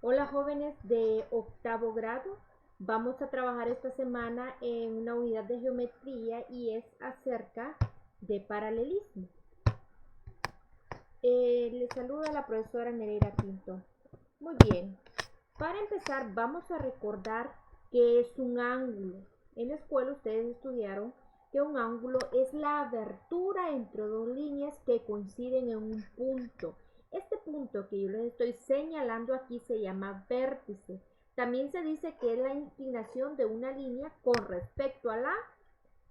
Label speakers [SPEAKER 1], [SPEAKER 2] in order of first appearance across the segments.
[SPEAKER 1] Hola jóvenes de octavo grado, vamos a trabajar esta semana en una unidad de geometría y es acerca de paralelismo. Les saluda la profesora Nereida Pinto. Muy bien, para empezar vamos a recordar qué es un ángulo. En la escuela ustedes estudiaron que un ángulo es la abertura entre dos líneas que coinciden en un punto. Este punto que yo les estoy señalando aquí se llama vértice. También se dice que es la inclinación de una línea con respecto a la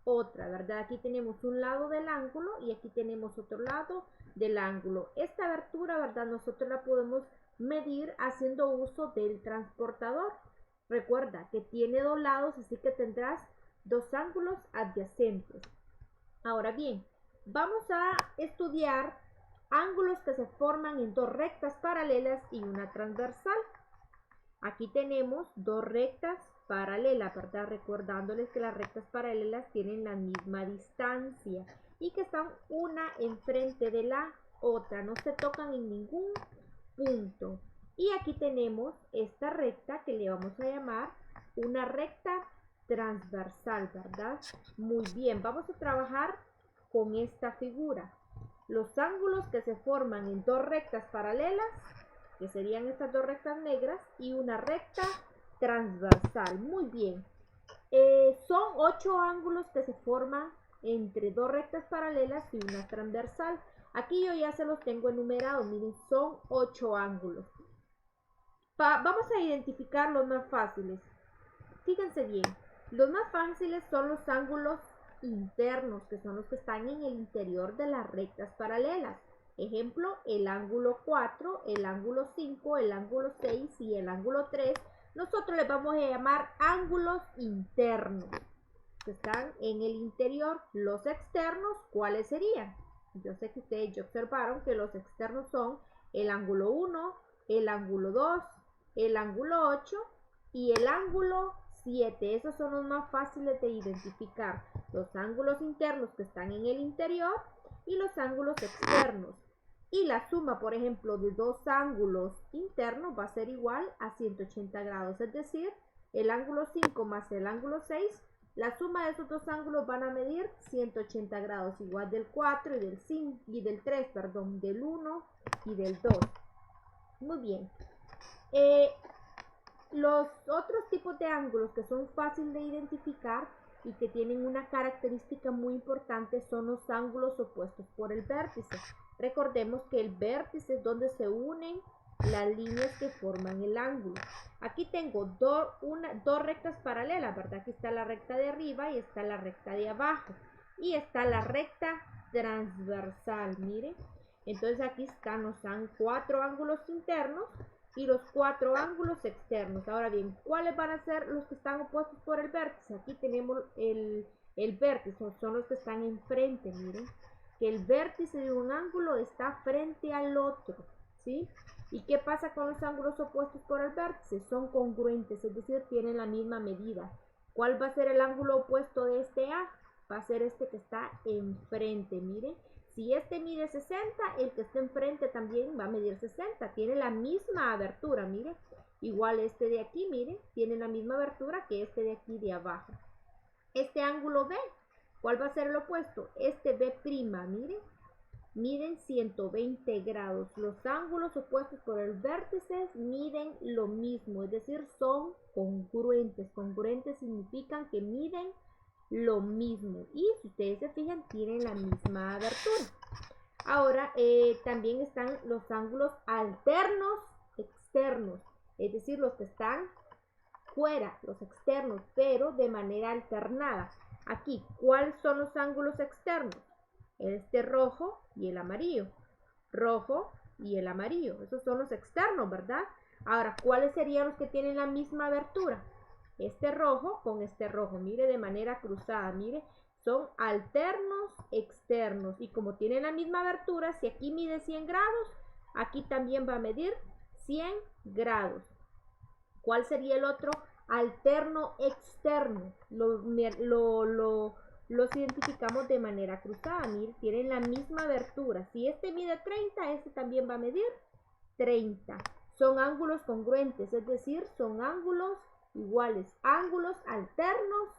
[SPEAKER 1] otra, ¿verdad? Aquí tenemos un lado del ángulo y aquí tenemos otro lado del ángulo. Esta abertura, ¿verdad? Nosotros la podemos medir haciendo uso del transportador. Recuerda que tiene dos lados, así que tendrás dos ángulos adyacentes. Ahora bien, vamos a estudiar ángulos que se forman en dos rectas paralelas y una transversal. Aquí tenemos dos rectas paralelas, ¿verdad? Recordándoles que las rectas paralelas tienen la misma distancia y que están una enfrente de la otra, no se tocan en ningún punto. Y aquí tenemos esta recta que le vamos a llamar una recta transversal, ¿verdad? Muy bien, vamos a trabajar con esta figura. Los ángulos que se forman en dos rectas paralelas, que serían estas dos rectas negras, y una recta transversal. Muy bien. Son 8 ángulos que se forman entre dos rectas paralelas y una transversal. Aquí yo ya se los tengo enumerados. Miren, son 8 ángulos. Vamos a identificar los más fáciles. Fíjense bien, los más fáciles son los ángulos internos, que son los que están en el interior de las rectas paralelas. Ejemplo, el ángulo 4, el ángulo 5, el ángulo 6 y el ángulo 3. Nosotros les vamos a llamar ángulos internos, que están en el interior. Los externos, ¿cuáles serían? Yo sé que ustedes ya observaron que los externos son el ángulo 1, el ángulo 2, el ángulo 8 y el ángulo 7. Esos son los más fáciles de identificar. Los ángulos internos que están en el interior y los ángulos externos. Y la suma, por ejemplo, de dos ángulos internos va a ser igual a 180 grados. Es decir, el ángulo 5 más el ángulo 6, la suma de esos dos ángulos van a medir 180 grados. Igual del 4 y del 5 y del 3, perdón, del 1 y del 2. Muy bien. Los otros tipos de ángulos que son fáciles de identificar y que tienen una característica muy importante son los ángulos opuestos por el vértice. Recordemos que el vértice es donde se unen las líneas que forman el ángulo. Aquí tengo dos rectas paralelas, ¿verdad? Aquí está la recta de arriba y está la recta de abajo. Y está la recta transversal, miren. Entonces aquí están 4 ángulos internos y los 4 ángulos externos. Ahora bien, ¿cuáles van a ser los que están opuestos por el vértice? Aquí tenemos el vértice, son los que están enfrente, miren, que el vértice de un ángulo está frente al otro, ¿sí? ¿Y qué pasa con los ángulos opuestos por el vértice? Son congruentes, es decir, tienen la misma medida. ¿Cuál va a ser el ángulo opuesto de este A? Va a ser este que está enfrente, miren. Si este mide 60, el que está enfrente también va a medir 60. Tiene la misma abertura, mire. Igual este de aquí, mire, tiene la misma abertura que este de aquí de abajo. Este ángulo B, ¿cuál va a ser el opuesto? Este B', mire, miden 120 grados. Los ángulos opuestos por el vértice miden lo mismo, es decir, son congruentes. Congruentes significan que miden lo mismo y si ustedes se fijan tienen la misma abertura. Ahora también están los ángulos alternos externos, es decir, los que están fuera, los externos, pero de manera alternada. Aquí, ¿cuáles son los ángulos externos? Este rojo y el amarillo. Rojo y el amarillo, esos son los externos, ¿verdad? Ahora, ¿cuáles serían los que tienen la misma abertura? Este rojo con este rojo, mire, de manera cruzada, mire, son alternos externos y como tienen la misma abertura, si aquí mide 100 grados, aquí también va a medir 100 grados. ¿Cuál sería el otro? Alterno externo. Los identificamos de manera cruzada, mire, tienen la misma abertura. Si este mide 30, este también va a medir 30. son ángulos congruentes, es decir, son ángulos iguales. Ángulos alternos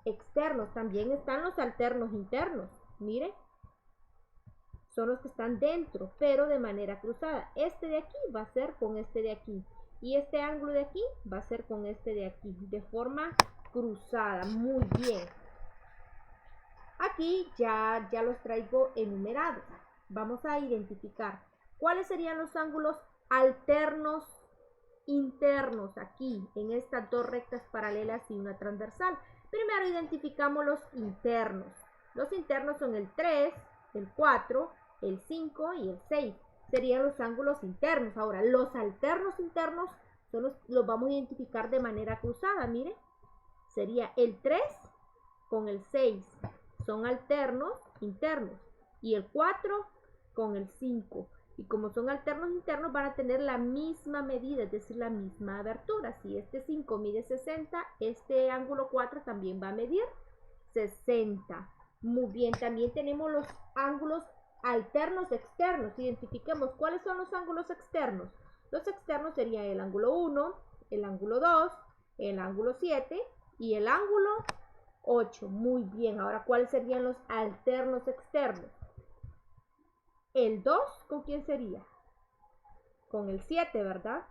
[SPEAKER 1] externos, también están los alternos internos, miren, son los que están dentro, pero de manera cruzada. Este de aquí va a ser con este de aquí, y este ángulo de aquí va a ser con este de aquí, de forma cruzada. Muy bien. Aquí ya los traigo enumerados. Vamos a identificar cuáles serían los ángulos alternos internos aquí en estas dos rectas paralelas y una transversal. Primero identificamos los internos. Los internos son el 3, el 4, el 5 y el 6. Serían los ángulos internos. Ahora, los alternos internos son los vamos a identificar de manera cruzada. Miren, sería el 3 con el 6. Son alternos internos. Y el 4 con el 5. Y como son alternos internos, van a tener la misma medida, es decir, la misma abertura. Si este 5 mide 60, este ángulo 4 también va a medir 60. Muy bien, también tenemos los ángulos alternos externos. Identifiquemos cuáles son los ángulos externos. Los externos serían el ángulo 1, el ángulo 2, el ángulo 7 y el ángulo 8. Muy bien, ahora ¿cuáles serían los alternos externos? El 2, ¿con quién sería? Con el 7, ¿verdad?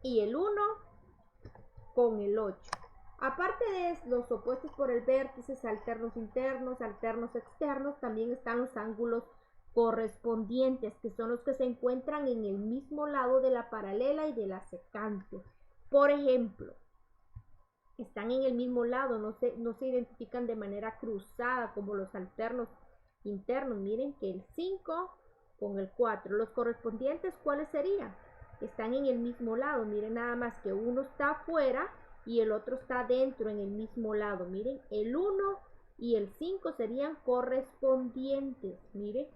[SPEAKER 1] Y el 1 con el 8. Aparte de los opuestos por el vértice, alternos internos, alternos externos, también están los ángulos correspondientes, que son los que se encuentran en el mismo lado de la paralela y de la secante. Por ejemplo, están en el mismo lado, no se identifican de manera cruzada como los alternos internos. Miren que el 5 con el 4. Los correspondientes, ¿cuáles serían? Están en el mismo lado. Miren nada más que uno está afuera y el otro está dentro en el mismo lado. Miren, el 1 y el 5 serían correspondientes. Miren,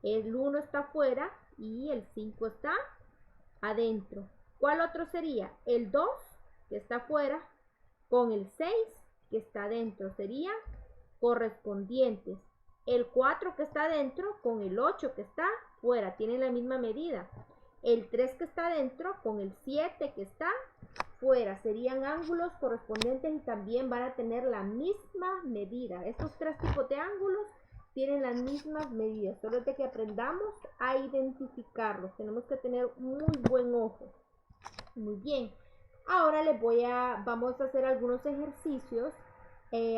[SPEAKER 1] el 1 está afuera y el 5 está adentro. ¿Cuál otro sería? El 2 que está afuera con el 6 que está adentro. Serían correspondientes. El 4 que está adentro con el 8 que está fuera, tienen la misma medida. El 3 que está adentro con el 7 que está fuera, serían ángulos correspondientes y también van a tener la misma medida. Estos tres tipos de ángulos tienen las mismas medidas, solo es de que aprendamos a identificarlos. Tenemos que tener muy buen ojo. Muy bien, ahora vamos a hacer algunos ejercicios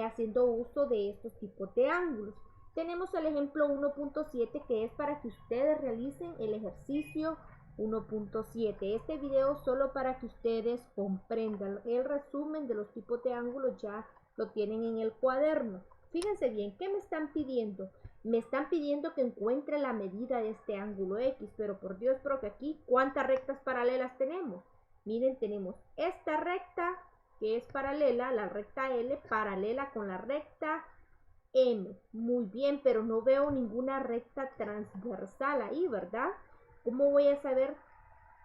[SPEAKER 1] haciendo uso de estos tipos de ángulos. Tenemos el ejemplo 1.7 que es para que ustedes realicen el ejercicio 1.7. Este video solo para que ustedes comprendan. El resumen de los tipos de ángulos ya lo tienen en el cuaderno. Fíjense bien, ¿qué me están pidiendo? Me están pidiendo que encuentre la medida de este ángulo X, pero por Dios, porque aquí, ¿cuántas rectas paralelas tenemos? Miren, tenemos esta recta que es paralela, la recta L, paralela con la recta M. Muy bien, pero no veo ninguna recta transversal ahí, ¿verdad? ¿Cómo voy a saber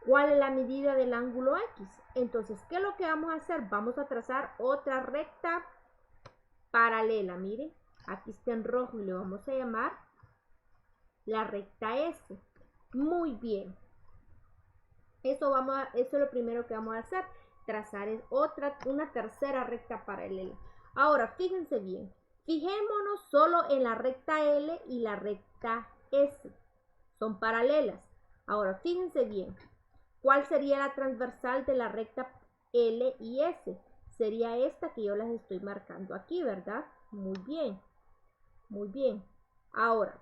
[SPEAKER 1] cuál es la medida del ángulo X? Entonces, ¿qué es lo que vamos a hacer? Vamos a trazar otra recta paralela. Miren, aquí está en rojo y le vamos a llamar la recta S. Muy bien. Eso es lo primero que vamos a hacer. Trazar una tercera recta paralela. Ahora, fíjense bien. Fijémonos solo en la recta L y la recta S. Son paralelas. Ahora, fíjense bien. ¿Cuál sería la transversal de la recta L y S? Sería esta que yo las estoy marcando aquí, ¿verdad? Muy bien. Muy bien. Ahora,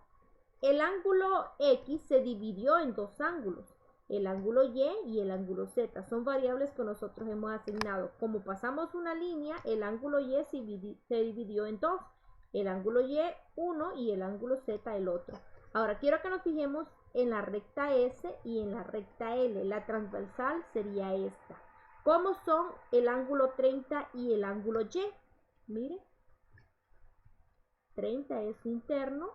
[SPEAKER 1] el ángulo X se dividió en dos ángulos. El ángulo Y el ángulo Z. Son variables que nosotros hemos asignado. Como pasamos una línea, el ángulo Y se dividió en dos. El ángulo Y uno y el ángulo Z el otro. Ahora quiero que nos fijemos en la recta S y en la recta L. La transversal sería esta. ¿Cómo son el ángulo 30 y el ángulo Y? Miren. 30 es interno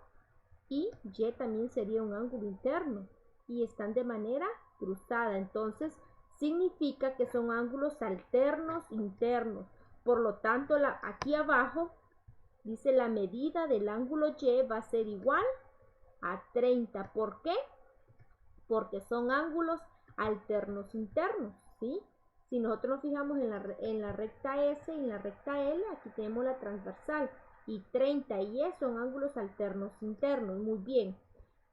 [SPEAKER 1] y Y también sería un ángulo interno. Y están de manera cruzada. Entonces significa que son ángulos alternos internos. Por lo tanto, aquí abajo dice la medida del ángulo Y va a ser igual a 30. ¿Por qué? Porque son ángulos alternos internos, ¿sí? Si nosotros nos fijamos en la recta S y en la recta L, aquí tenemos la transversal. Y 30 y E son ángulos alternos internos. Muy bien.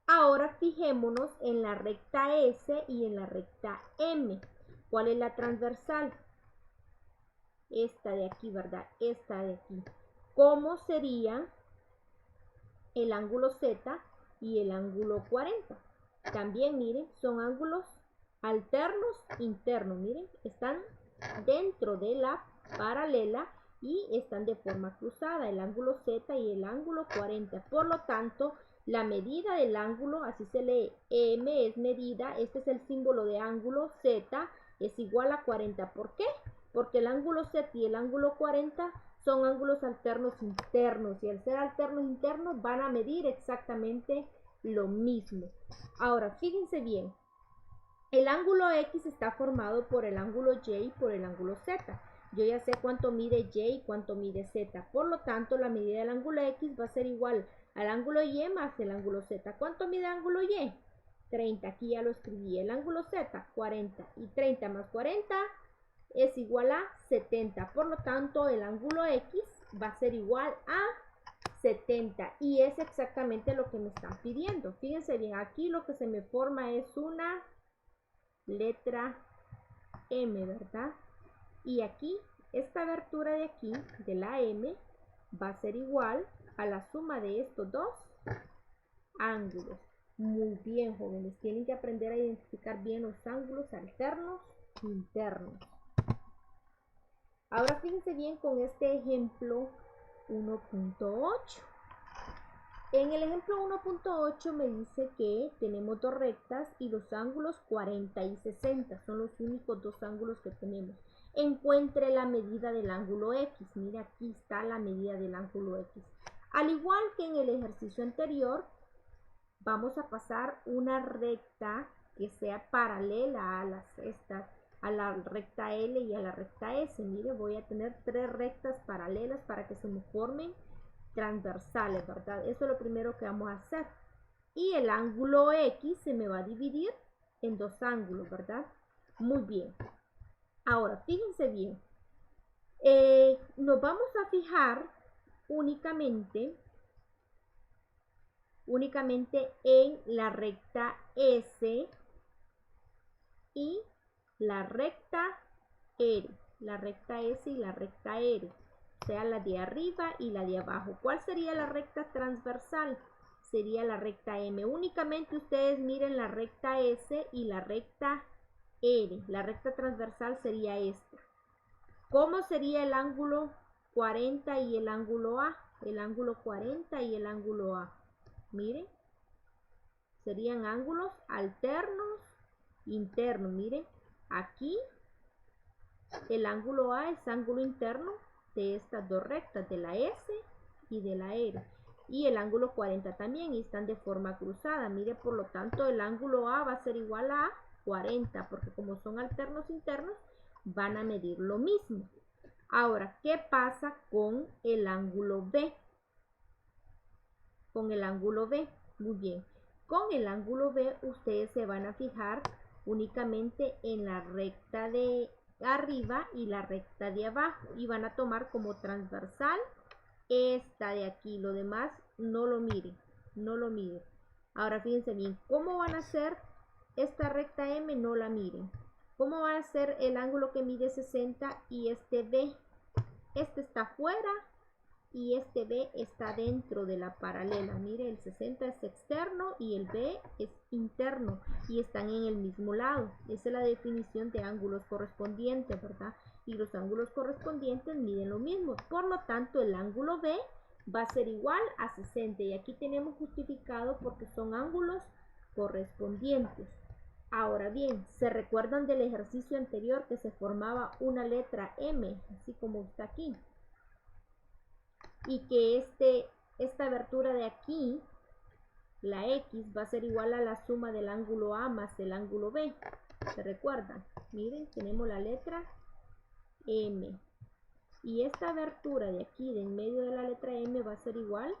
[SPEAKER 1] Ahora fijémonos en la recta S y en la recta M. ¿Cuál es la transversal? Esta de aquí, ¿verdad? Esta de aquí. ¿Cómo sería el ángulo Z y el ángulo 40? También, miren, son ángulos alternos internos. Miren, están dentro de la paralela y están de forma cruzada, el ángulo Z y el ángulo 40. Por lo tanto, la medida del ángulo, así se lee, M es medida, este es el símbolo de ángulo, Z es igual a 40. ¿Por qué? Porque el ángulo Z y el ángulo 40 son ángulos alternos internos y al ser alternos internos van a medir exactamente lo mismo. Ahora, fíjense bien, el ángulo X está formado por el ángulo Y y por el ángulo Z. Yo ya sé cuánto mide Y y cuánto mide Z. Por lo tanto, la medida del ángulo X va a ser igual al ángulo Y más el ángulo Z. ¿Cuánto mide el ángulo Y? 30. Aquí ya lo escribí. El ángulo Z, 40. Y 30 más 40 es igual a 70. Por lo tanto, el ángulo X va a ser igual a 70. Y es exactamente lo que me están pidiendo. Fíjense bien, aquí lo que se me forma es una letra M, ¿verdad? Y aquí, esta abertura de aquí, de la M, va a ser igual a la suma de estos dos ángulos. Muy bien, jóvenes, tienen que aprender a identificar bien los ángulos alternos e internos. Ahora fíjense bien con este ejemplo 1.8. En el ejemplo 1.8 me dice que tenemos dos rectas y los ángulos 40 y 60. Son los únicos dos ángulos que tenemos. Encuentre la medida del ángulo X. Mira, aquí está la medida del ángulo X. Al igual que en el ejercicio anterior, vamos a pasar una recta que sea paralela a la recta L y a la recta S. Mire, voy a tener tres rectas paralelas para que se me formen transversales, ¿verdad? Eso es lo primero que vamos a hacer. Y el ángulo X se me va a dividir en dos ángulos, ¿verdad? Muy bien. Ahora, fíjense bien. Nos vamos a fijar únicamente en la recta S y la recta R. La recta S y la recta R. O sea, la de arriba y la de abajo. ¿Cuál sería la recta transversal? Sería la recta M. Únicamente ustedes miren la recta S y la recta R. La recta transversal sería esta. ¿Cómo sería el ángulo 40 y el ángulo A? El ángulo 40 y el ángulo A. Miren. Serían ángulos alternos internos. Miren. Aquí el ángulo A es ángulo interno de estas dos rectas, de la S y de la R. Y el ángulo 40 también, y están de forma cruzada. Mire, por lo tanto, el ángulo A va a ser igual a 40, porque como son alternos internos, van a medir lo mismo. Ahora, ¿qué pasa con el ángulo B? Con el ángulo B, muy bien. Con el ángulo B, ustedes se van a fijar únicamente en la recta de arriba y la recta de abajo y van a tomar como transversal esta de aquí. Lo demás no lo miren, no lo miren. Ahora fíjense bien, ¿cómo van a hacer esta recta M? No la miren. ¿Cómo va a ser el ángulo que mide 60 y este B? Este está fuera y este B está dentro de la paralela. Mire, el 60 es externo y el B es interno y están en el mismo lado. Esa es la definición de ángulos correspondientes, ¿verdad? Y los ángulos correspondientes miden lo mismo. Por lo tanto, el ángulo B va a ser igual a 60 y aquí tenemos justificado porque son ángulos correspondientes. Ahora bien, ¿se recuerdan del ejercicio anterior que se formaba una letra M, así como está aquí? Y que esta abertura de aquí, la X, va a ser igual a la suma del ángulo A más el ángulo B. ¿Se recuerdan? Miren, tenemos la letra M. Y esta abertura de aquí, de en medio de la letra M, va a ser igual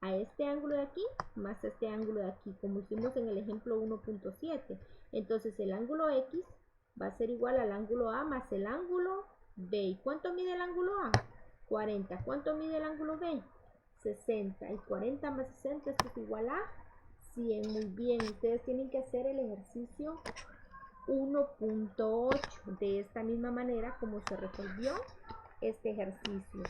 [SPEAKER 1] a este ángulo de aquí más este ángulo de aquí, como hicimos en el ejemplo 1.7. Entonces el ángulo X va a ser igual al ángulo A más el ángulo B. ¿Y cuánto mide el ángulo A? 40. ¿Cuánto mide el ángulo B? 60. Y 40 más 60, esto es igual a 100. Muy bien, ustedes tienen que hacer el ejercicio 1.8 de esta misma manera como se resolvió este ejercicio.